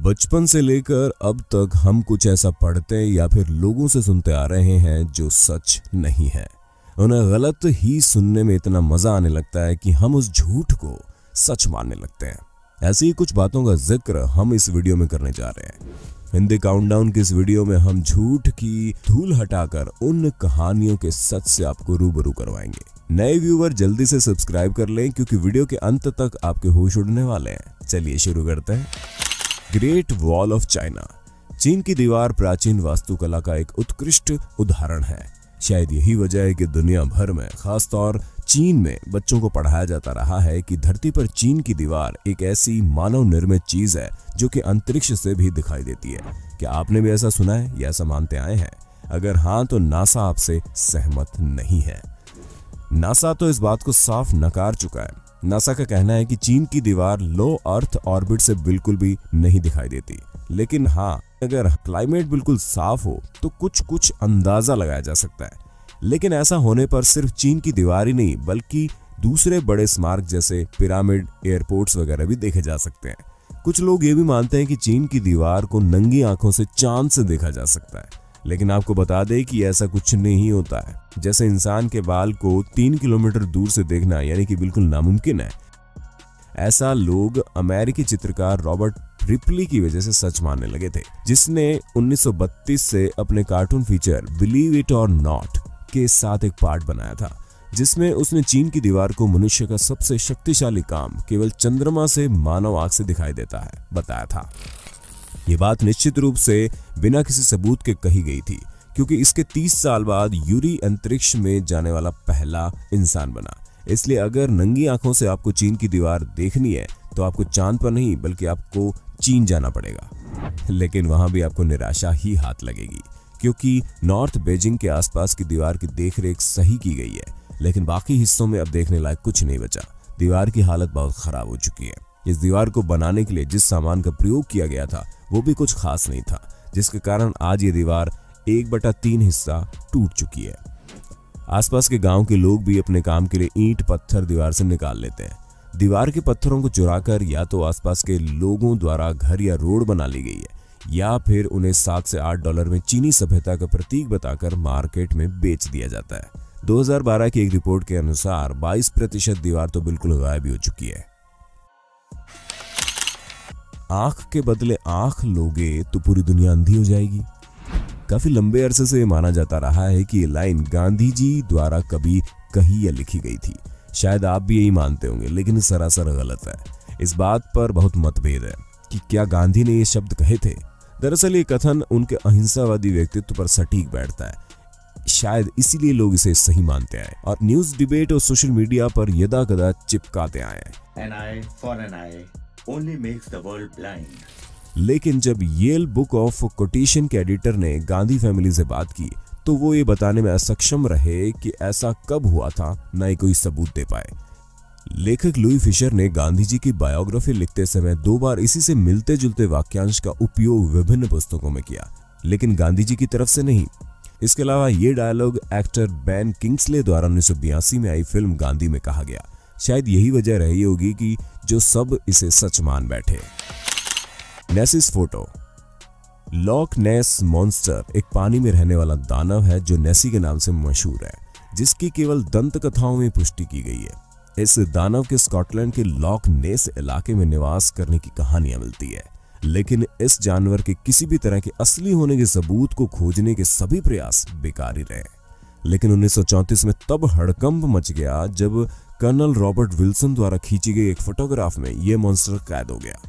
बचपन से लेकर अब तक हम कुछ ऐसा पढ़ते या फिर लोगों से सुनते आ रहे हैं जो सच नहीं है। उन्हें गलत ही सुनने में इतना मजा आने लगता है कि हम उस झूठ को सच मानने लगते हैं। ऐसी ही कुछ बातों का जिक्र हम इस वीडियो में करने जा रहे हैं। हिंदी काउंटडाउन की इस वीडियो में हम झूठ की धूल हटाकर उन कहानियों के सच से आपको रूबरू करवाएंगे। नए व्यूअर जल्दी से सब्सक्राइब कर लें क्योंकि वीडियो के अंत तक आपके होश उड़ने वाले हैं। चलिए शुरू करते हैं। Great wall of China. चीन की दीवार प्राचीन वास्तुकला का एक उत्कृष्ट उदाहरण है। शायद यही वजह है कि दुनिया भर में, खासतौर चीन में, बच्चों को पढ़ाया जाता रहा है कि धरती पर चीन की दीवार एक ऐसी मानव निर्मित चीज है जो कि अंतरिक्ष से भी दिखाई देती है। क्या आपने भी ऐसा सुना है या ऐसा मानते आए हैं? अगर हाँ तो नासा आपसे सहमत नहीं है। नासा तो इस बात को साफ नकार चुका है। नासा का कहना है कि चीन की दीवार लो अर्थ ऑर्बिट से बिल्कुल भी नहीं दिखाई देती। लेकिन हाँ, अगर क्लाइमेट बिल्कुल साफ हो तो कुछ अंदाजा लगाया जा सकता है। लेकिन ऐसा होने पर सिर्फ चीन की दीवार ही नहीं बल्कि दूसरे बड़े स्मारक जैसे पिरामिड, एयरपोर्ट्स वगैरह भी देखे जा सकते हैं। कुछ लोग ये भी मानते हैं कि चीन की दीवार को नंगी आंखों से चांद से देखा जा सकता है। लेकिन आपको बता दें कि ऐसा कुछ नहीं होता है। जैसे इंसान के बाल को 3 किलोमीटर दूर से देखना यानी कि बिल्कुल नामुमकिन है, ऐसा लोग अमेरिकी चित्रकार रॉबर्ट रिपली की वजह से सच मानने लगे थे, जिसने 1932 से अपने कार्टून फीचर बिलीव इट और नॉट के साथ एक पार्ट बनाया था, जिसमें उसने चीन की दीवार को मनुष्य का सबसे शक्तिशाली काम केवल चंद्रमा से मानव आंख से दिखाई देता है बताया था। ये बात निश्चित रूप से बिना किसी सबूत के कही गई थी, क्योंकि इसके 30 साल बाद यूरी अंतरिक्ष में जाने वाला पहला इंसान बना। इसलिए अगर नंगी आंखों से आपको चीन की दीवार देखनी है तो आपको चांद पर नहीं बल्कि आपको चीन जाना पड़ेगा। लेकिन वहां भी आपको निराशा ही हाथ लगेगी, क्योंकि नॉर्थ बीजिंग के आसपास की दीवार की देखरेख सही की गई है, लेकिन बाकी हिस्सों में अब देखने लायक कुछ नहीं बचा। दीवार की हालत बहुत खराब हो चुकी है। इस दीवार को बनाने के लिए जिस सामान का प्रयोग किया गया था वो भी कुछ खास नहीं था, जिसके कारण आज ये दीवार 1/3 हिस्सा टूट चुकी है। आसपास के गांव के लोग भी अपने काम के लिए ईंट पत्थर दीवार से निकाल लेते हैं। दीवार के पत्थरों को चुराकर या तो आसपास के लोगों द्वारा घर या रोड बना ली गई है या फिर उन्हें 7 से 8 डॉलर में चीनी सभ्यता का प्रतीक बताकर मार्केट में बेच दिया जाता है। 2012 की एक रिपोर्ट के अनुसार 22% दीवार तो बिल्कुल गायब हो चुकी है। आंख के बदले आंख लोगे तो पूरी दुनिया अंधी हो जाएगी। काफी लंबे अरसे से माना जाता रहा है कि ये लाइन गांधी जी द्वारा कभी कही या लिखी गई थी। शायद आप भी यही मानते होंगे, लेकिन सरासर गलत है। इस बात पर बहुत मतभेद है कि क्या गांधी ने ये शब्द कहे थे। दरअसल ये कथन उनके अहिंसावादी व्यक्तित्व पर सटीक बैठता है। शायद इसीलिए लोग इसे सही मानते आए और न्यूज डिबेट और सोशल मीडिया पर यदाकदा चिपकाते आए हैं। An eye for an eye only makes the world blind. लेकिन जब येल बुक ऑफ कोटेशन के एडिटर ने गांधी फैमिली से बात की तो वो ये बताने में असक्षम रहे कि ऐसा कब हुआ था, न ही कोई सबूत दे पाए। लेखक लुई फिशर ने गांधी जी की बायोग्राफी लिखते समय 2 बार इसी से मिलते जुलते वाक्यांश का उपयोग विभिन्न पुस्तकों में किया, लेकिन गांधी जी की तरफ से नहीं। इसके अलावा ये डायलॉग एक्टर बेन किंग्सले द्वारा 1982 में आई फिल्म गांधी में कहा गया। शायद यही वजह रही होगी कि जो सब इसे सच मान बैठे। नेसिस फोटो। लॉक नेस मॉन्स्टर एक पानी में रहने वाला दानव है जो नेसी के नाम से मशहूर है, जिसकी केवल दंत कथाओं में पुष्टि की गई है। इस दानव के स्कॉटलैंड के लॉक नेस इलाके में निवास करने की कहानियां मिलती है, लेकिन इस जानवर के किसी भी तरह के असली होने के सबूत को खोजने के सभी प्रयास बेकार ही रहे। लेकिन 1934 में तब हड़कंप मच गया जब कर्नल रॉबर्ट विल्सन द्वारा खींची गई एक फोटोग्राफ में यह मॉन्स्टर कैद हो गया।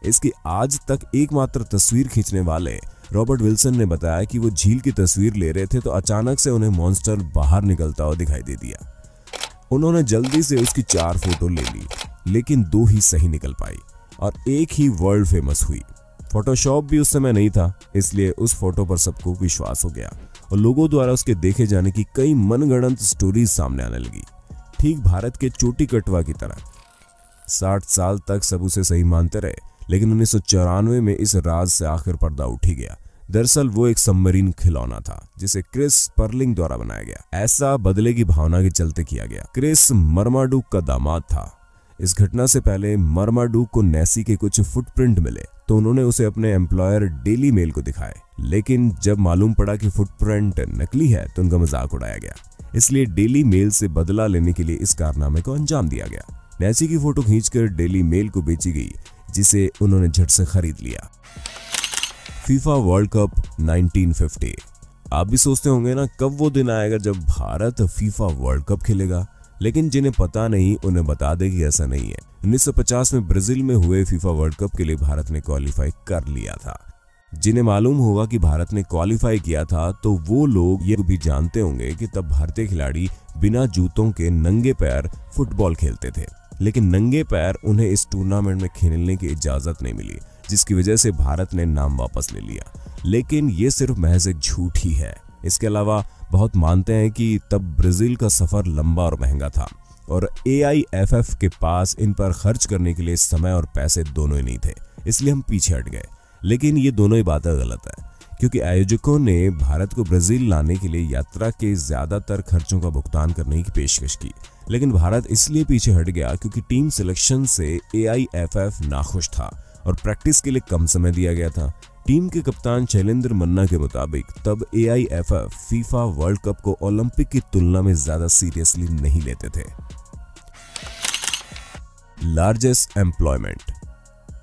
इसकी आज तक एकमात्र तस्वीर खींचने वाले रॉबर्ट विल्सन ने बताया कि वो झील की तस्वीर ले रहे थे तो अचानक से उन्हें मॉन्स्टर बाहर निकलता हुआ दिखाई दे दिया। उन्होंने जल्दी से उसकी 4 फोटो ले ली, लेकिन 2 ही सही निकल पाई और एक ही वर्ल्ड फेमस हुई। फोटोशॉप भी उस समय नहीं था, इसलिए उस फोटो पर सबको विश्वास हो गया और लोगों द्वारा उसके देखे जाने की कई मनगढ़ंत स्टोरीज सामने आने लगी, ठीक भारत के चोटी कटवा की तरह। 60 साल तक सब उसे सही मानते रहे, लेकिन 1994 में इस राज से आखिर पर्दा उठ ही गया। दरअसल वो एक सबमरीन खिलौना था जिसे क्रिस पर्लिंग द्वारा बनाया गया। ऐसा बदले की भावना के चलते किया गया। क्रिस मरमाडुक का दामाद था। इस घटना से पहले मर्माडूक को नेसी के कुछ फुटप्रिंट मिले तो उन्होंने उसे अपने एम्प्लॉयर डेली मेल को दिखाए, लेकिन जब मालूम पड़ा कि फुटप्रिंट नकली है तो उनका मजाक उड़ाया गया। इसलिए डेली मेल से बदला लेने के लिए इस कारनामे को अंजाम दिया गया। नेसी की फोटो खींचकर डेली मेल को बेची गई, जिसे उन्होंने झट से खरीद लिया। FIFA world cup 1950। आप भी सोचते होंगे ना, कब वो दिन आएगा जब भारत फीफा वर्ल्ड कप खेलेगा, लेकिन जिन्हें पता नहीं उन्हें बता दे कि ऐसा नहीं है। 1950 में ब्राजील में हुए फीफा वर्ल्ड कप के लिए भारत ने क्वालिफाई कर लिया था। जिन्हें मालूम होगा कि भारत ने क्वालिफाई किया था तो वो लोग ये भी जानते होंगे कि तब भारतीय खिलाड़ी बिना जूतों के नंगे पैर फुटबॉल खेलते थे, लेकिन नंगे पैर उन्हें इस टूर्नामेंट में खेलने की इजाजत नहीं मिली, जिसकी वजह से भारत ने नाम वापस ले लिया। लेकिन ये सिर्फ महज एक झूठ ही है। इसके अलावा बहुत मानते हैं कि तब ब्राजील का सफर लंबा और महंगा था और AIFF के पास इन पर खर्च करने के लिए समय और पैसे दोनों ही नहीं थे, इसलिए हम पीछे हट गए। लेकिन ये दोनों ही बातें गलत है, क्योंकि आयोजकों ने भारत को ब्राजील लाने के लिए यात्रा के ज्यादातर खर्चों का भुगतान करने की पेशकश की, लेकिन भारत इसलिए पीछे हट गया क्योंकि टीम सिलेक्शन से AIFF नाखुश था और प्रैक्टिस के लिए कम समय दिया गया था। टीम के कप्तान शैलेंद्र मन्ना के मुताबिक तब AIFF फीफा वर्ल्ड कप को ओलंपिक की तुलना में ज्यादा सीरियसली नहीं लेते थे। Largest employment.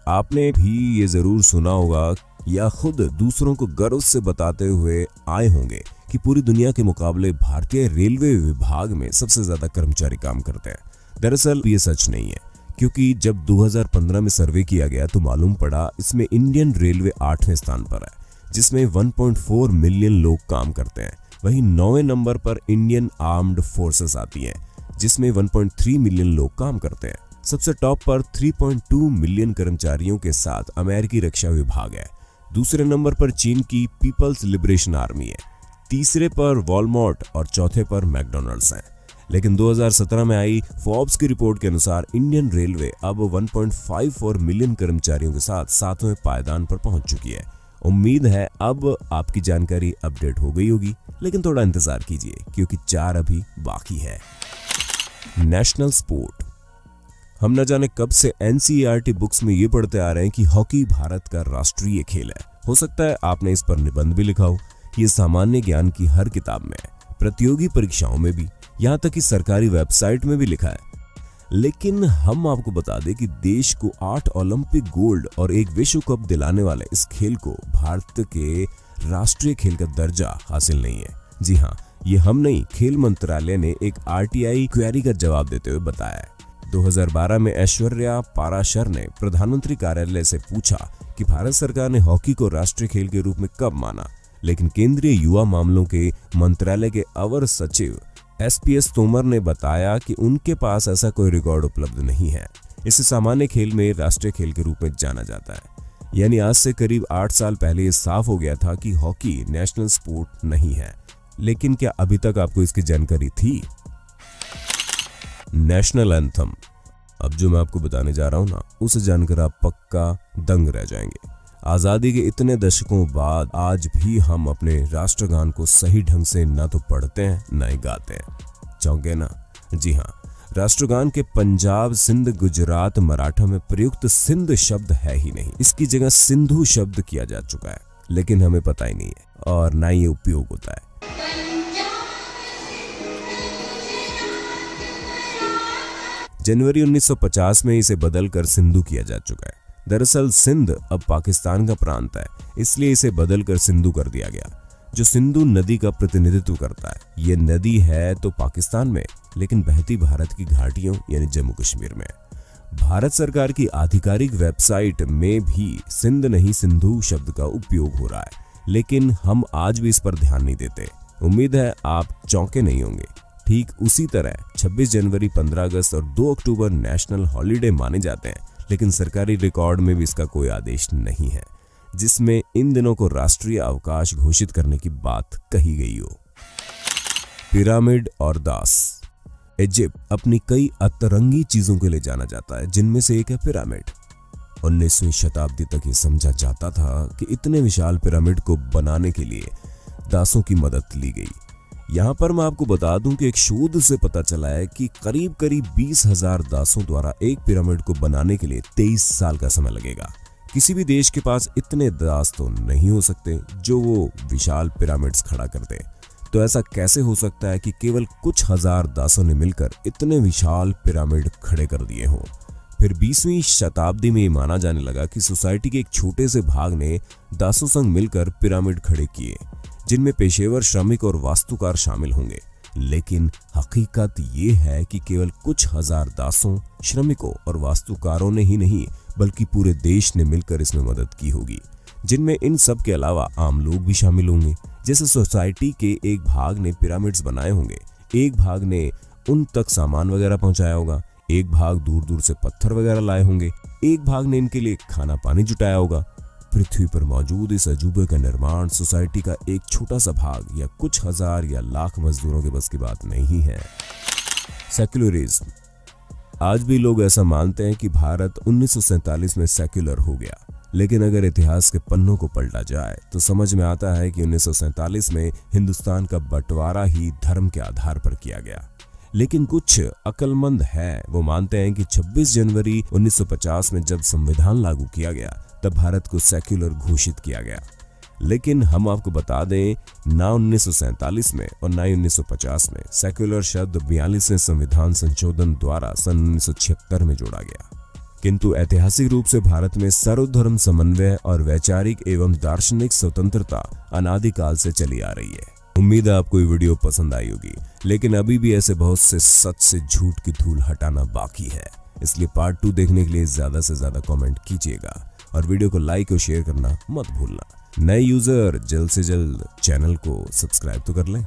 आपने भी ये जरूर सुना होगा या खुद दूसरों को गर्व से बताते हुए आए होंगे कि पूरी दुनिया के मुकाबले भारतीय रेलवे विभाग में सबसे ज्यादा कर्मचारी काम करते हैं। दरअसल ये सच नहीं है, क्योंकि जब 2015 में सर्वे किया गया तो मालूम पड़ा इसमें इंडियन रेलवे 8वें स्थान पर है, जिसमें 1.4 मिलियन लोग काम करते हैं। वहीं 9वें नंबर पर इंडियन आर्म्ड फोर्सेस आती हैं, जिसमें 1.3 मिलियन लोग काम करते हैं। सबसे टॉप पर 3.2 मिलियन कर्मचारियों के साथ अमेरिकी रक्षा विभाग है। दूसरे नंबर पर चीन की पीपल्स लिबरेशन आर्मी है, तीसरे पर वॉलमार्ट और चौथे पर मैकडॉनल्ड्स हैं। लेकिन 2017 में आई फोर्ब्स की रिपोर्ट के अनुसार इंडियन रेलवे अब 1.54 मिलियन कर्मचारियों के साथ 7वें पायदान पर पहुंच चुकी है। उम्मीद है अब आपकी जानकारी अपडेट हो गई होगी, लेकिन थोड़ा इंतजार कीजिए क्योंकि 4 अभी बाकी है। National sport. हम न जाने कब से NCERT बुक्स में ये पढ़ते आ रहे हैं कि हॉकी भारत का राष्ट्रीय खेल है। हो सकता है आपने इस पर निबंध भी लिखा हो। ये सामान्य ज्ञान की हर किताब में है, प्रतियोगी परीक्षाओं में भी, यहाँ तक कि सरकारी वेबसाइट में भी लिखा है। लेकिन हम आपको बता दें कि देश को 8 ओलंपिक गोल्ड और 1 विश्व कप दिलाने वाले इस खेल को भारत के राष्ट्रीय खेल का दर्जा हासिल नहीं है। जी हाँ, ये हम नहीं, खेल मंत्रालय ने एक RTI क्वेरी का जवाब देते हुए बताया है। 2012 में ऐश्वर्या पाराशर ने प्रधानमंत्री कार्यालय से पूछा कि भारत सरकार ने हॉकी को राष्ट्रीय खेल के रूप में कब माना, लेकिन केंद्रीय युवा मामलों के मंत्रालय के अवर सचिव SPS तोमर ने बताया कि उनके पास ऐसा कोई रिकॉर्ड उपलब्ध नहीं है। इसे सामान्य खेल में राष्ट्रीय खेल के रूप में जाना जाता है। यानी आज से करीब 8 साल पहले ये साफ हो गया था कि हॉकी नेशनल स्पोर्ट नहीं है। लेकिन क्या अभी तक आपको इसकी जानकारी थी? National anthem. अब जो मैं आपको बताने जा रहा हूं ना, उसे जानकर आप पक्का दंग रह जाएंगे। आजादी के इतने दशकों बाद आज भी हम अपने राष्ट्रगान को सही ढंग से ना तो पढ़ते हैं ना ही गाते हैं। चौंके ना? जी हाँ, राष्ट्रगान के पंजाब, सिंध, गुजरात, मराठा में प्रयुक्त सिंध शब्द है ही नहीं। इसकी जगह सिंधु शब्द किया जा चुका है, लेकिन हमें पता ही नहीं है और ना ही ये उपयोग होता है। जनवरी 1950 में इसे बदलकर सिंधु किया जा चुका है। दरअसल सिंध अब पाकिस्तान का प्रांत है, इसलिए इसे बदलकर सिंधु कर दिया गया, जो सिंधु नदी का प्रतिनिधित्व करता है। ये नदी है तो पाकिस्तान में, लेकिन बहती भारत की घाटियों यानी जम्मू कश्मीर में। भारत सरकार की आधिकारिक वेबसाइट में भी सिंध नहीं सिंधु शब्द का उपयोग हो रहा है, लेकिन हम आज भी इस पर ध्यान नहीं देते। उम्मीद है आप चौंके नहीं होंगे। ठीक उसी तरह 26 जनवरी, 15 अगस्त और 2 अक्टूबर नेशनल हॉलिडे माने जाते हैं, लेकिन सरकारी रिकॉर्ड में भी इसका कोई आदेश नहीं है जिसमें इन दिनों को राष्ट्रीय अवकाश घोषित करने की बात कही गई हो। पिरामिड और दास। इजिप्ट अपनी कई अतरंगी चीजों के लिए जाना जाता है, जिनमें से एक है पिरामिड। 19वीं शताब्दी तक ये समझा जाता था कि इतने विशाल पिरामिड को बनाने के लिए दासों की मदद ली गई। यहाँ पर मैं आपको बता दूं कि एक शोध से पता चला है कि करीब 20,000 दासों द्वारा एक पिरामिड को बनाने के लिए 23 साल का समय लगेगा। किसी भी देश के पास इतने दास तो नहीं हो सकते जो वो विशाल पिरामिड्स खड़ा कर दे। तो ऐसा कैसे हो सकता है कि केवल कुछ हजार दासों ने मिलकर इतने विशाल पिरामिड खड़े कर दिए हों? फिर 20वीं शताब्दी में ये माना जाने लगा कि सोसाइटी के एक छोटे से भाग ने दासों संग मिलकर पिरामिड खड़े किए, जिनमें पेशेवर श्रमिक और वास्तुकार शामिल होंगे। लेकिन हकीकत ये है कि केवल कुछ हजार दासों, श्रमिकों और वास्तुकारों ने ही नहीं बल्कि पूरे देश ने मिलकर इसमें मदद की होगी, जिनमें इन सब के अलावा आम लोग भी शामिल होंगे। जैसे सोसाइटी के एक भाग ने पिरामिड्स बनाए होंगे, एक भाग ने उन तक सामान वगैरह पहुंचाया होगा, एक भाग दूर दूर से पत्थर वगैरह लाए होंगे, एक भाग ने इनके लिए खाना पानी जुटाया होगा। पृथ्वी पर मौजूद इस अजूबे का निर्माण सोसाइटी का एक छोटा सा भाग या कुछ हजार या लाख मजदूरों के बस की बात नहीं है। सेक्युलरिज्म। आज भी लोग ऐसा मानते हैं कि भारत 1947 में सेक्युलर हो गया, लेकिन अगर इतिहास के पन्नों को पलटा जाए तो समझ में आता है कि 1947 में हिंदुस्तान का बंटवारा ही धर्म के आधार पर किया गया। लेकिन कुछ अक्लमंद है वो मानते हैं कि 26 जनवरी 1950 में जब संविधान लागू किया गया तब भारत को सेक्युलर घोषित किया गया। लेकिन हम आपको बता दें, ना 1947 में और ना 1950 में सेक्युलर शब्द 42वें संविधान संशोधन द्वारा सन 1976 में जोड़ा गया। किंतु ऐतिहासिक रूप से भारत में सर्वधर्म समन्वय और वैचारिक एवं दार्शनिक स्वतंत्रता अनादिकाल से चली आ रही है। उम्मीद है आपको ये वीडियो पसंद आई होगी, लेकिन अभी भी ऐसे बहुत से सच से झूठ की धूल हटाना बाकी है। इसलिए पार्ट 2 देखने के लिए ज्यादा से ज्यादा कमेंट कीजिएगा और वीडियो को लाइक और शेयर करना मत भूलना। नए यूजर जल्द से जल्द चैनल को सब्सक्राइब तो कर लें।